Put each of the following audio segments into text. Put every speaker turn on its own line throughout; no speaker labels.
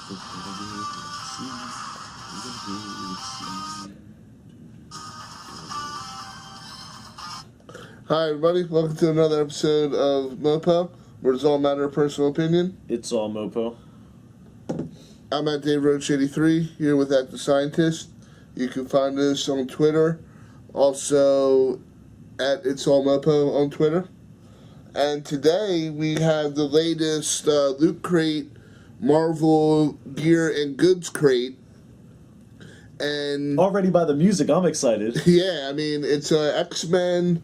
Hi, everybody. Welcome to another episode of MOPO, where it's all a matter of personal opinion.
It's all MOPO.
I'm at Dave Roach 83, here with At The Scientist. You can find us on Twitter, also at It's All MOPO on Twitter. And today we have the latest Loot Crate, Marvel Gear and Goods Crate. And
Already by the music, I'm excited.
yeah, I mean, it's X-Men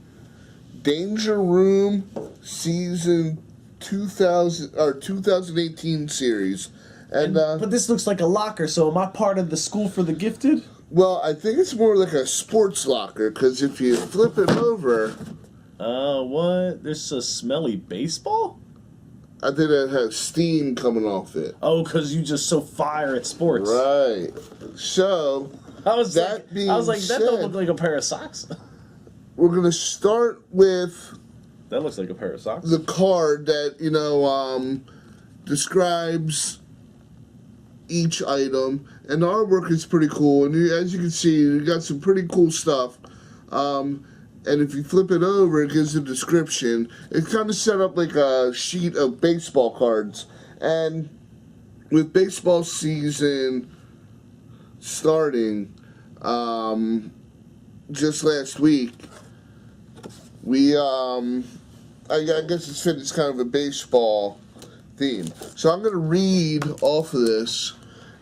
Danger Room Season 2018 series. And
but this looks like a locker, so am I part of the School for the Gifted?
well, I think it's more like a sports locker, because if you flip it over,
What? There's a smelly baseball?
I think it has steam coming off it.
Oh, because you just so fire at sports.
Right. So,
I was
that
like,
being
that don't
said,
look like a pair of socks.
we're going to start with
That looks like a pair of socks.
the card that, describes each item, and the artwork is pretty cool, and as you can see, you got some pretty cool stuff, and if you flip it over, it gives a description. It's kind of set up like a sheet of baseball cards, and with baseball season starting just last week, we I guess it's kind of a baseball theme. So I'm going to read off of this,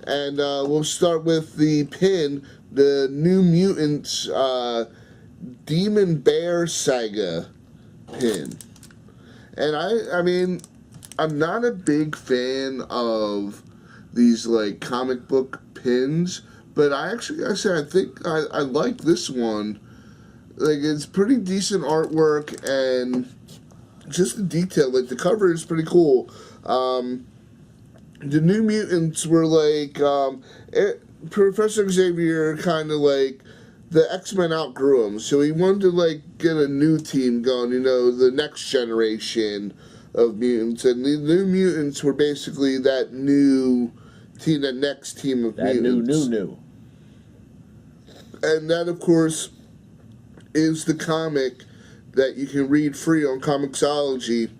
and we'll start with the pin, the New Mutants Demon Bear Saga pin. And I mean, I'm not a big fan of these like comic book pins, but I think I like this one. Like, it's pretty decent artwork, and just the detail, like the cover is pretty cool. The New Mutants were like Professor Xavier kind of like the X-Men outgrew him, so he wanted to like get a new team going, the next generation of mutants, and the New Mutants were basically that new team, that next team of mutants.
New.
And that, of course, is the comic that you can read free on Comixology,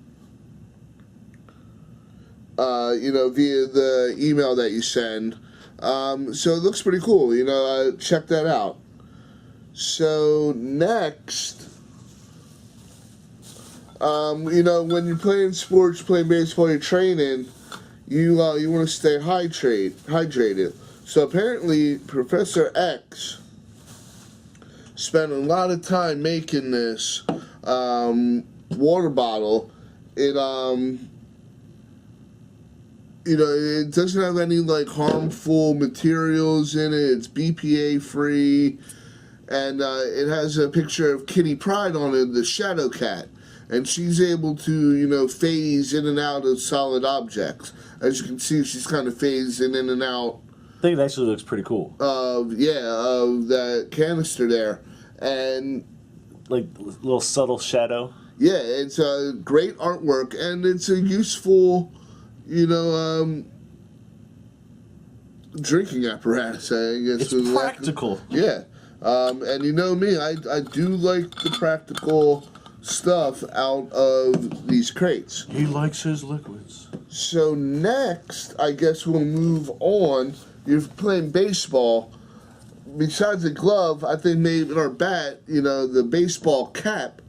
via the email that you send. So it looks pretty cool, check that out. So next, when you're playing sports, playing baseball, you're training, you want to stay hydrated. So apparently Professor X spent a lot of time making this water bottle. It it doesn't have any like harmful materials in it. It's BPA free, and it has a picture of Kitty Pryde on it, the Shadow Cat, and she's able to phase in and out of solid objects. As you can see, she's kind of phasing in and out.
I think it actually looks pretty cool.
Of that canister there, and
like little subtle shadow.
Yeah, it's a great artwork, and it's a useful, drinking apparatus, I guess.
It's practical.
Yeah. And you know me, I do like the practical stuff out of these crates.
He likes his liquids.
So next, I guess we'll move on. You're playing baseball. Besides the glove, I think maybe our bat, the baseball cap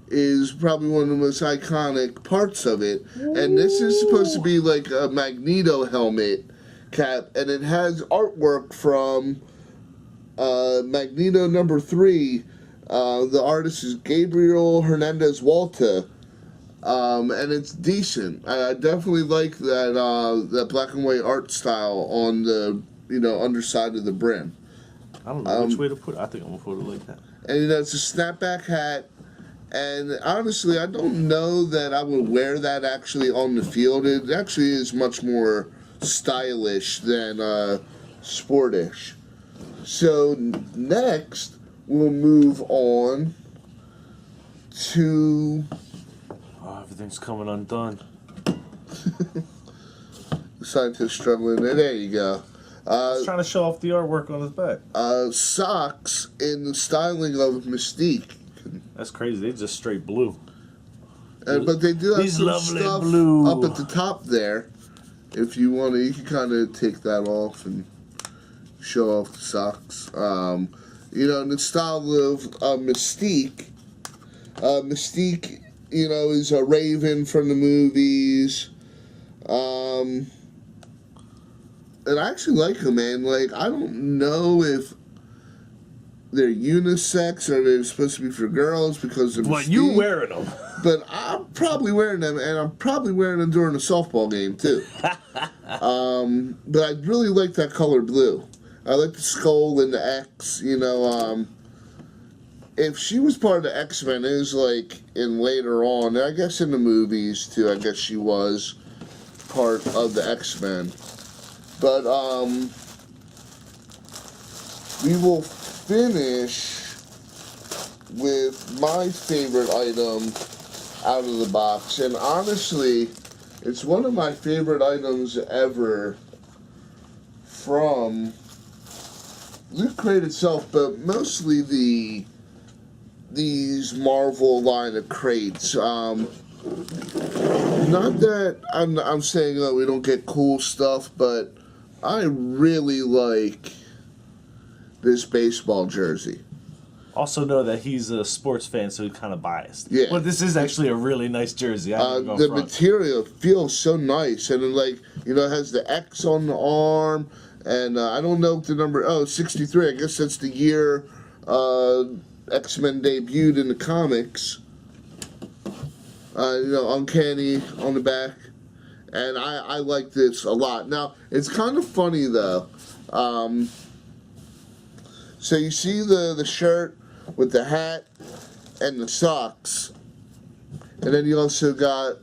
is probably one of the most iconic parts of it. And this is supposed to be like a Magneto helmet cap, and it has artwork from Magneto number 3. The artist is Gabriel Hernandez Walta, and it's decent. I definitely like that black and white art style on the underside of the brim.
I don't know which way to put it. I think I'm gonna put it like that.
And it's a snapback hat. And honestly, I don't know that I would wear that actually on the field. It actually is much more stylish than sportish. So next, we'll move on to...
Oh, everything's coming undone.
scientist struggling. There you go.
He's trying to show off the artwork on his back.
Socks in the styling of Mystique.
That's crazy. They just straight blue.
But they do have
These
some
lovely
stuff
blue.
up at the top there. If you want to, you can kind of take that off and show off the socks. You know, in the style of Mystique. Mystique, you know, is a Raven from the movies. And I actually like them, man. Like, I don't know if they're unisex or they're supposed to be for girls because of
What,
Mystique.
you wearing them?
But I'm probably wearing them, and I'm probably wearing them during a softball game, too. But I really like that color blue. I like the skull and the X, you know. If she was part of the X-Men, it was like in later on, I guess in the movies, too, I guess she was part of the X-Men. But, we will finish with my favorite item out of the box. And honestly, it's one of my favorite items ever from Loot Crate itself, but mostly these Marvel line of crates. Not that I'm saying that we don't get cool stuff, but I really like this baseball jersey.
Also know that he's a sports fan, so he's kind of biased.
Yeah.
But this is actually a really nice jersey.
The material feels so nice, and then, like, you know, it has the X on the arm, and I don't know the number. 63. I guess that's the year X-Men debuted in the comics. You know, Uncanny on the back. And I like this a lot. Now, it's kind of funny, though. So you see the shirt with the hat and the socks. And then you also got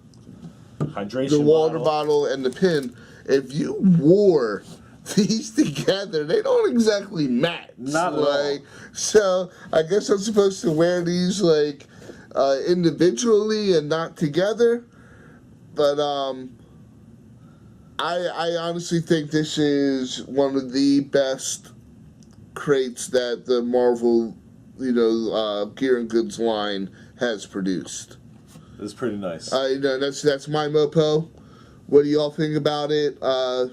hydration
the water bottle and the pin. If you wore these together, they don't exactly match.
Not at all.
So I guess I'm supposed to wear these, like, individually and not together. But, I honestly think this is one of the best crates that the Marvel, you know, Gear and Goods line has produced.
It's pretty nice.
You know, that's my MOPO. What do y'all think about it?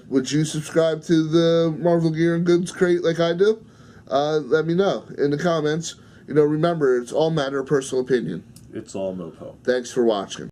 Would you subscribe to the Marvel Gear and Goods crate like I do? Let me know in the comments. You know, remember, it's all matter of personal opinion.
It's all MOPO.
Thanks for watching.